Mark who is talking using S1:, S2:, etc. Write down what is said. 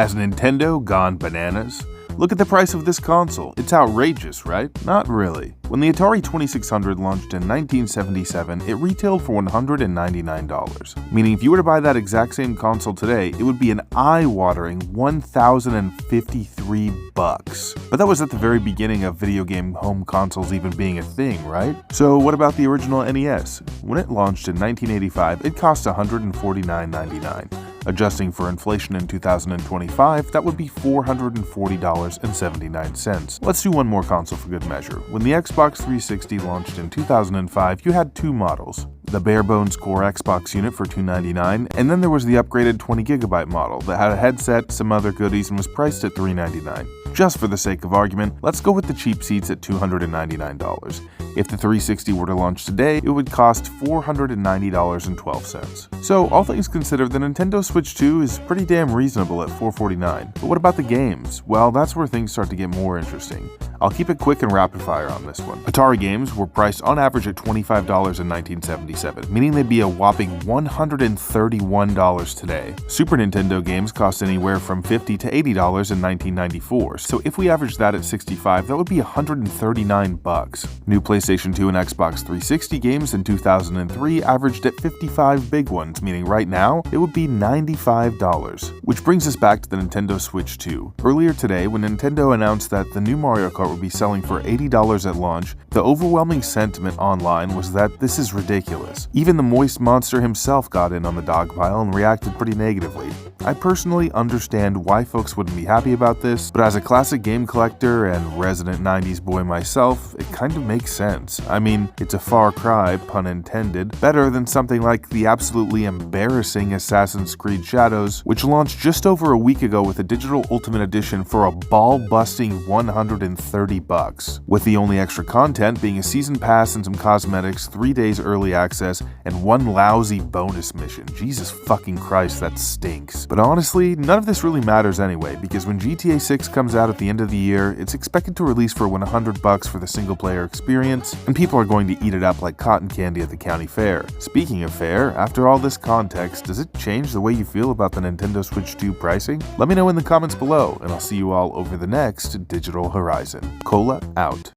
S1: Has Nintendo gone bananas? Look at the price of this console. It's outrageous, right? Not really. When the Atari 2600 launched in 1977, it retailed for $199, meaning if you were to buy that exact same console today, it would be an eye-watering $1,053. But that was at the very beginning of video game home consoles even being a thing, right? So what about the original NES? When it launched in 1985, it cost $149.99. Adjusting for inflation in 2025, that would be $440.79. Let's do one more console for good measure. When the Xbox 360 launched in 2005, you had two models. The bare-bones core Xbox unit for $299, and then there was the upgraded 20GB model that had a headset, some other goodies, and was priced at $399. Just for the sake of argument, let's go with the cheap seats at $299. If the 360 were to launch today, it would cost $490.12. So, all things considered, the Nintendo Switch 2 is pretty damn reasonable at $449. But what about the games? Well, that's where things start to get more interesting. I'll keep it quick and rapid fire on this one. Atari games were priced on average at $25 in 1977, meaning they'd be a whopping $131 today. Super Nintendo games cost anywhere from $50 to $80 in 1994, so if we average that at $65, that would be $139. New PlayStation 2 and Xbox 360 games in 2003 averaged at 55 big ones, meaning right now it would be $95. Which brings us back to the Nintendo Switch 2. Earlier today, when Nintendo announced that the new Mario Kart would be selling for $80 at launch, the overwhelming sentiment online was that this is ridiculous. Even the Moist Monster himself got in on the dogpile and reacted pretty negatively. I personally understand why folks wouldn't be happy about this, but as a classic game collector and resident 90s boy myself, it kind of makes sense. I mean, it's a far cry, pun intended, better than something like the absolutely embarrassing Assassin's Creed Shadows, which launched just over a week ago with a digital Ultimate Edition for a ball-busting $130, with the only extra content being a season pass and some cosmetics, 3 days early access, and one lousy bonus mission. Jesus fucking Christ, that stinks. But honestly, none of this really matters anyway, because when GTA 6 comes out at the end of the year, it's expected to release for $100 for the single-player experience, and people are going to eat it up like cotton candy at the county fair. Speaking of fair, after all this context, does it change the way you feel about the Nintendo Switch 2 pricing? Let me know in the comments below, and I'll see you all over the next Digital Horizon. Cola out.